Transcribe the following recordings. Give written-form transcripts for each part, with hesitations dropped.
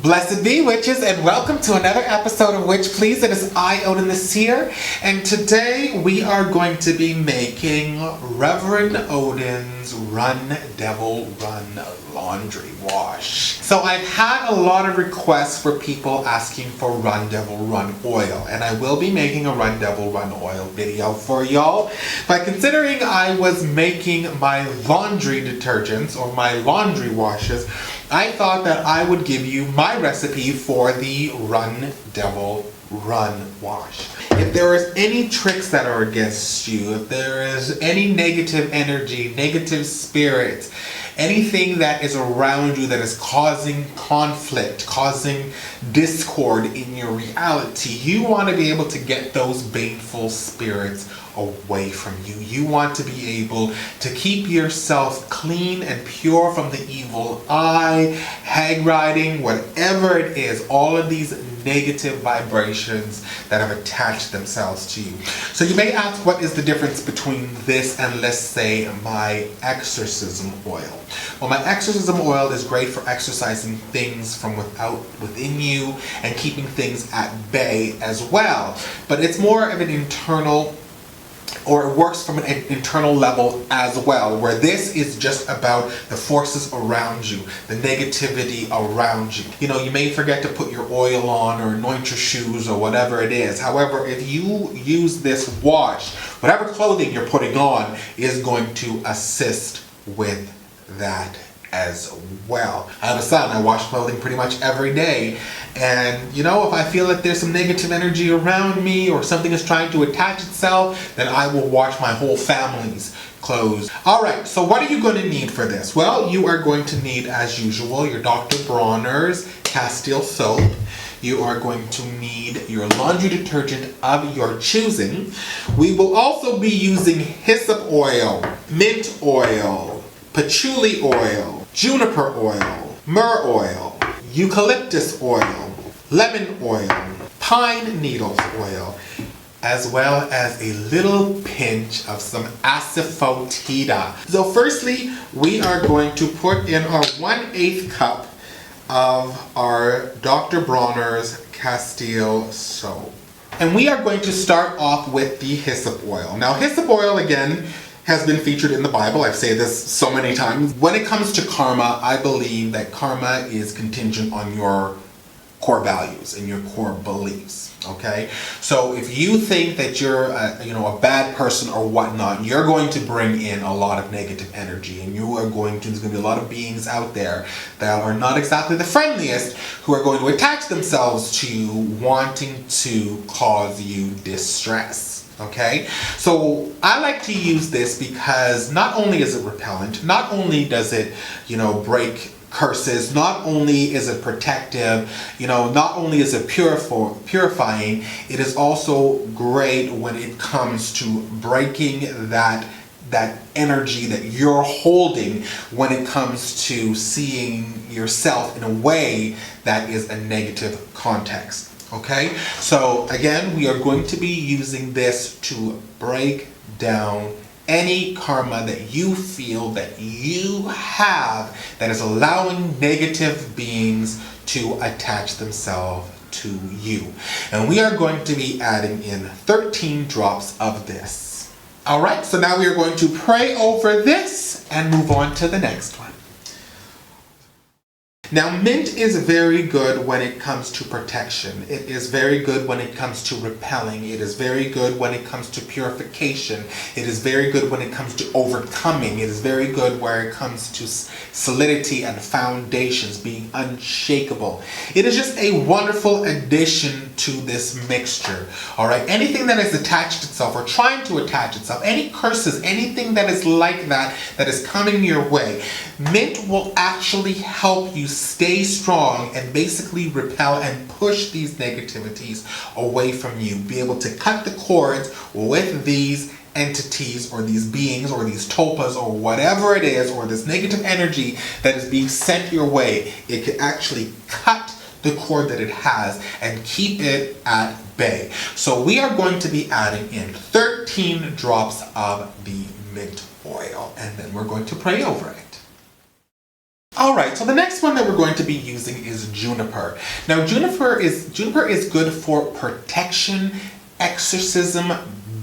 Blessed be witches, and welcome to another episode of Witch Please. It is I, Odin the Seer, and today we are going to be making Reverend Odin's Run Devil Run laundry wash. So I've had a lot of requests for people asking for Run Devil Run oil, and I will be making a Run Devil Run oil video for y'all. But considering I was making my laundry detergents or my laundry washes, I thought that I would give you my recipe for the Run Devil Run wash. If there is any tricks that are against you, if there is any negative energy, negative spirits, anything that is around you that is causing conflict, causing discord in your reality, you want to be able to get those baneful spirits away from you. You want to be able to keep yourself clean and pure from the evil eye, hag riding, whatever it is, all of these negative vibrations that have attached themselves to you. So you may ask, what is the difference between this and, let's say, my exorcism oil? Well, my exorcism oil is great for exorcising things from within you and keeping things at bay as well. But it's more of an internal, or it works from an internal level as well, where this is just about the forces around you, the negativity around you. You know, you may forget to put your oil on or anoint your shoes or whatever it is. However, if you use this wash, whatever clothing you're putting on is going to assist with that as well. I have a son, I wash clothing pretty much every day, and you know, if I feel that there's some negative energy around me or something is trying to attach itself, then I will wash my whole family's clothes. Alright, so what are you going to need for this? Well, you are going to need, as usual, your Dr. Bronner's Castile soap. You are going to need your laundry detergent of your choosing. We will also be using hyssop oil, mint oil, patchouli oil, juniper oil, myrrh oil, eucalyptus oil, lemon oil, pine needles oil, as well as a little pinch of some Asafoetida. So firstly, we are going to put in our 1/8 cup of our Dr. Bronner's Castile soap. And we are going to start off with the hyssop oil. Now, hyssop oil, again, has been featured in the Bible. I've said this so many times. When it comes to karma, I believe that karma is contingent on your core values and your core beliefs, okay? So if you think that you're a bad person or whatnot, you're going to bring in a lot of negative energy, and there's going to be a lot of beings out there that are not exactly the friendliest who are going to attach themselves to you, wanting to cause you distress. Okay, so I like to use this because not only is it repellent, not only does it, break curses, not only is it protective, not only is it purifying, it is also great when it comes to breaking that energy that you're holding when it comes to seeing yourself in a way that is a negative context. Okay, so again, we are going to be using this to break down any karma that you feel that you have that is allowing negative beings to attach themselves to you. And we are going to be adding in 13 drops of this. Alright, so now we are going to pray over this and move on to the next one. Now, mint is very good when it comes to protection. It is very good when it comes to repelling. It is very good when it comes to purification. It is very good when it comes to overcoming. It is very good where it comes to solidity and foundations, being unshakable. It is just a wonderful addition to this mixture. All right, anything that has attached itself or trying to attach itself, any curses, anything that is like that is coming your way, mint will actually help you stay strong and basically repel and push these negativities away from you. Be able to cut the cords with these entities or these beings or these tulpas or whatever it is, or this negative energy that is being sent your way. It can actually cut the cord that it has and keep it at bay. So we are going to be adding in 13 drops of the mint oil, and then we're going to pray over it. Alright, so the next one that we're going to be using is Juniper. Now Juniper is good for protection, exorcism,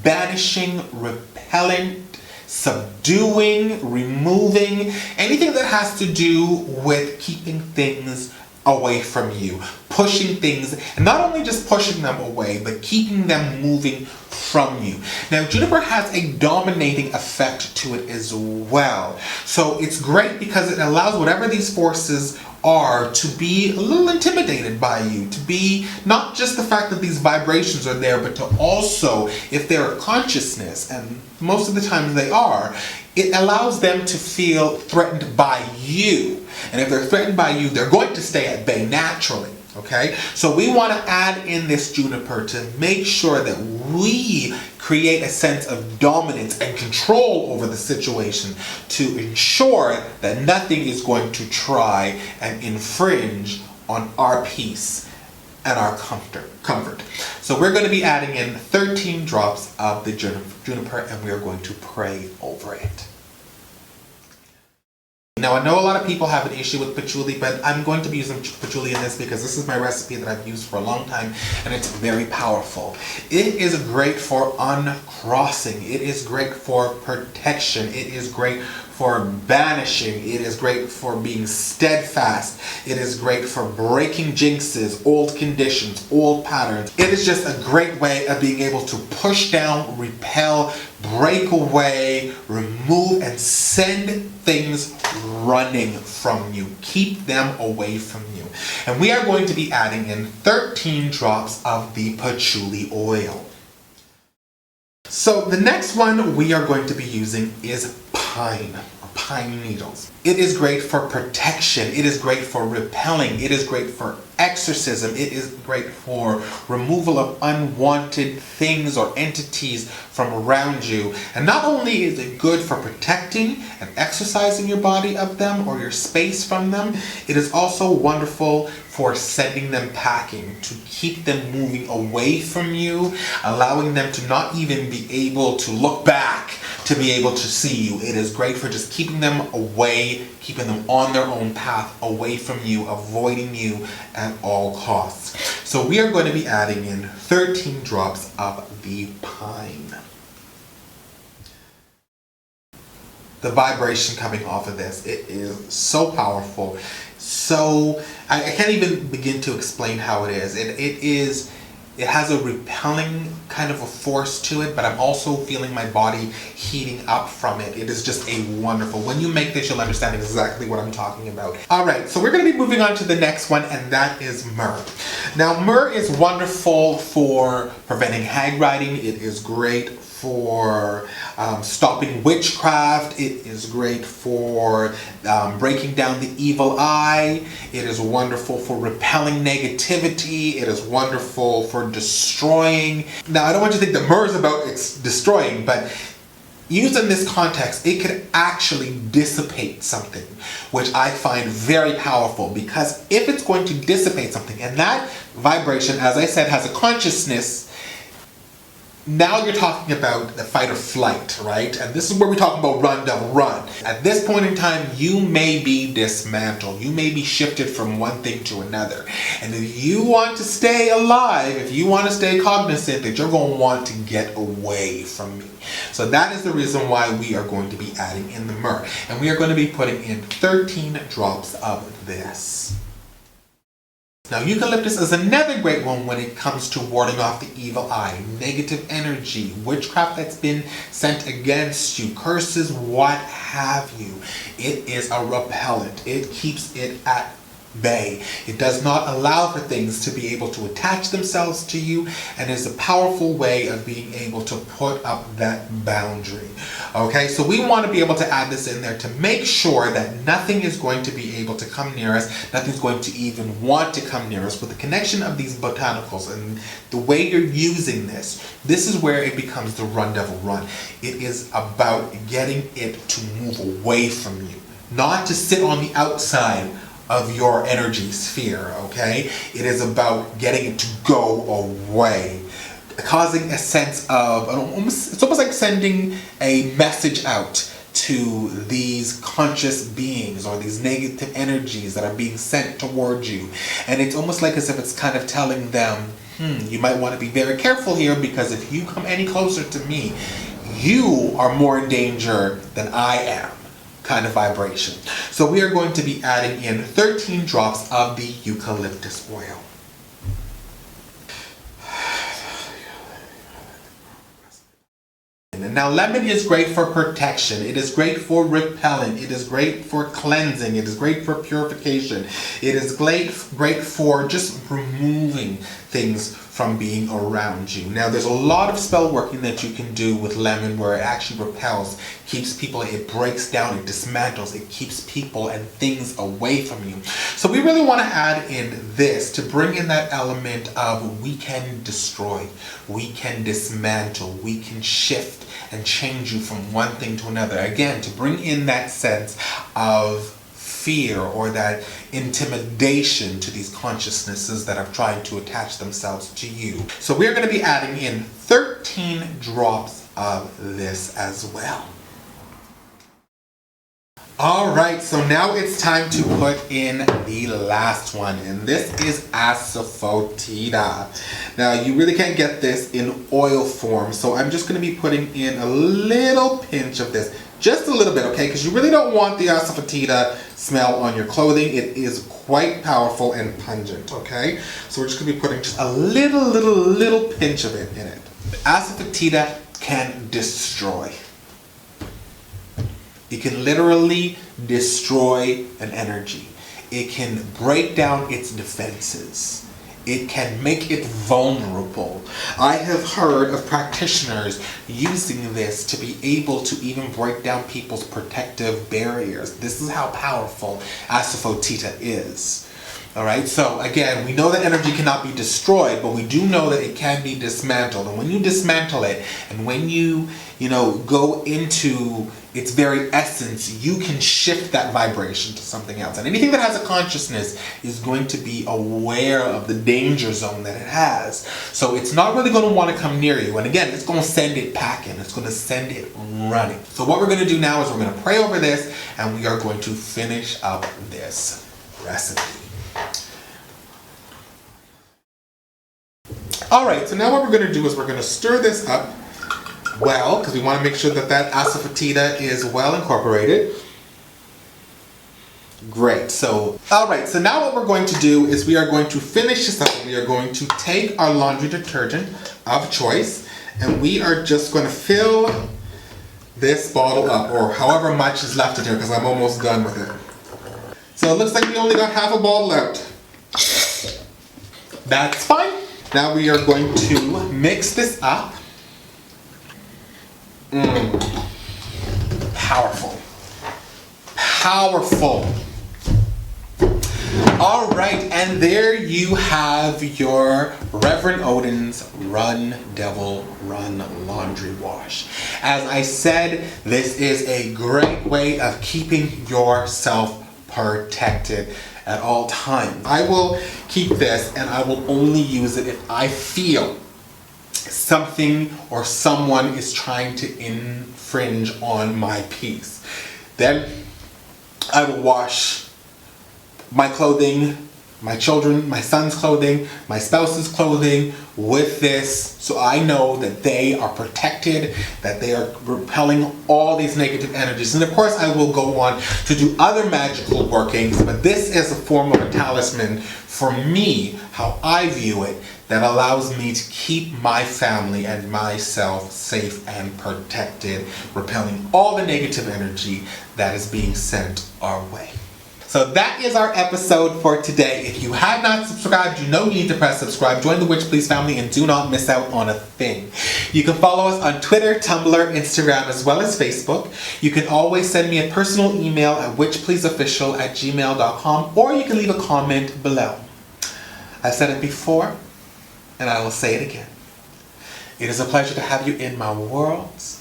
banishing, repellent, subduing, removing, anything that has to do with keeping things away from you, pushing things, and not only just pushing them away, but keeping them moving from you. Now, Juniper has a dominating effect to it as well. So it's great because it allows whatever these forces are to be a little intimidated by you, to be not just the fact that these vibrations are there, but to also, if they're a consciousness, and most of the time they are, it allows them to feel threatened by you. And if they're threatened by you, they're going to stay at bay naturally. Okay, so we want to add in this Juniper to make sure that we create a sense of dominance and control over the situation to ensure that nothing is going to try and infringe on our peace and our comfort. So we're going to be adding in 13 drops of the Juniper, and we are going to pray over it. Now, I know a lot of people have an issue with patchouli, but I'm going to be using patchouli in this because this is my recipe that I've used for a long time, and it's very powerful. It is great for uncrossing. It is great for protection. It is great for banishing. It is great for being steadfast. It is great for breaking jinxes, old conditions, old patterns. It is just a great way of being able to push down, repel, break away, remove, and send things running from you. Keep them away from you. And we are going to be adding in 13 drops of the patchouli oil. So the next one we are going to be using is pine needles. It is great for protection. It is great for repelling. It is great for exorcism. It is great for removal of unwanted things or entities from around you. And not only is it good for protecting and exorcising your body of them or your space from them, it is also wonderful for sending them packing, to keep them moving away from you, allowing them to not even be able to look back to be able to see you. It is great for just keeping them away, keeping them on their own path, away from you, avoiding you at all costs. So we are going to be adding in 13 drops of the pine. The vibration coming off of this, it is so powerful. So I can't even begin to explain how it is. It has a repelling kind of a force to it, but I'm also feeling my body heating up from it. It is just a wonderful. When you make this, you'll understand exactly what I'm talking about. All right, so we're going to be moving on to the next one, and that is myrrh. Now, myrrh is wonderful for preventing hag riding. It is great for stopping witchcraft. It is great for breaking down the evil eye. It is wonderful for repelling negativity. It is wonderful for destroying. Now, I don't want you to think that myrrh is about destroying, but used in this context, it could actually dissipate something, which I find very powerful, because if it's going to dissipate something, and that vibration, as I said, has a consciousness, now you're talking about the fight or flight, right? And this is where we talk about run, devil, run. At this point in time, you may be dismantled. You may be shifted from one thing to another. And if you want to stay alive, if you want to stay cognizant, that you're going to want to get away from me. So that is the reason why we are going to be adding in the myrrh. And we are going to be putting in 13 drops of this. Now, eucalyptus is another great one when it comes to warding off the evil eye, negative energy, witchcraft that's been sent against you, curses, what have you. It is a repellent. It keeps it at bay. It does not allow for things to be able to attach themselves to you, and is a powerful way of being able to put up that boundary. Okay, so we want to be able to add this in there to make sure that nothing is going to be able to come near us, nothing's going to even want to come near us. With the connection of these botanicals and the way you're using this is where it becomes the run, devil, run. It is about getting it to move away from you, not to sit on the outside of your energy sphere, okay? It is about getting it to go away, causing a sense of, it's almost like sending a message out to these conscious beings or these negative energies that are being sent towards you. And it's almost like as if it's kind of telling them, you might want to be very careful here, because if you come any closer to me, you are more in danger than I am, kind of vibration. So we are going to be adding in 13 drops of the eucalyptus oil. Now, lemon is great for protection. It is great for repellent. It is great for cleansing. It is great for purification. It is great for just removing things from being around you. Now, there's a lot of spell working that you can do with lemon where it actually repels, keeps people, it breaks down, it dismantles, it keeps people and things away from you. So we really want to add in this to bring in that element of we can destroy, we can dismantle, we can shift and change you from one thing to another. Again, to bring in that sense of fear or that intimidation to these consciousnesses that are trying to attach themselves to you. So we're going to be adding in 13 drops of this as well. Alright, so now it's time to put in the last one, and this is Asafoetida. Now, you really can't get this in oil form, so I'm just going to be putting in a little pinch of this. Just a little bit, okay? Because you really don't want the Asafoetida smell on your clothing. It is quite powerful and pungent, okay? So we're just going to be putting just a little pinch of it in it. Asafoetida can destroy. It can literally destroy an energy. It can break down its defenses. It can make it vulnerable. I have heard of practitioners using this to be able to even break down people's protective barriers. This is how powerful Asafoetida is. All right, so again, we know that energy cannot be destroyed, but we do know that it can be dismantled. And when you dismantle it, and when you go into its very essence, you can shift that vibration to something else. And anything that has a consciousness is going to be aware of the danger zone that it has. So it's not really going to want to come near you. And again, it's going to send it packing. It's going to send it running. So what we're going to do now is we're going to pray over this, and we are going to finish up this recipe. Alright, so now what we're going to do is we're going to stir this up well, because we want to make sure that that Asafoetida is well incorporated. Great. So, alright, so now what we're going to do is we are going to finish this up. We are going to take our laundry detergent of choice, and we are just going to fill this bottle up, or however much is left in here, because I'm almost done with it. So it looks like we only got half a bottle out. That's fine. Now we are going to mix this up. Powerful. Powerful. All right, and there you have your Reverend Odin's Run Devil Run Laundry Wash. As I said, this is a great way of keeping yourself protected at all times. I will keep this, and I will only use it if I feel something or someone is trying to infringe on my peace. Then I will wash my clothing, my children, my son's clothing, my spouse's clothing with this, so I know that they are protected, that they are repelling all these negative energies. And of course I will go on to do other magical workings, but this is a form of a talisman for me, how I view it, that allows me to keep my family and myself safe and protected, repelling all the negative energy that is being sent our way. So that is our episode for today. If you have not subscribed, you know you need to press subscribe. Join the Witch Please family and do not miss out on a thing. You can follow us on Twitter, Tumblr, Instagram, as well as Facebook. You can always send me a personal email at witchpleaseofficial@gmail.com, or you can leave a comment below. I've said it before, and I will say it again. It is a pleasure to have you in my worlds.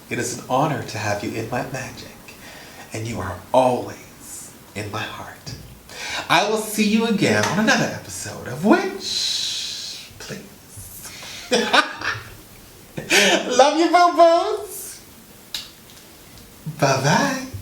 It is an honor to have you in my magic. And you are always in my heart. I will see you again on another episode of Witch Please. Love you, boo-boos. Bye-bye.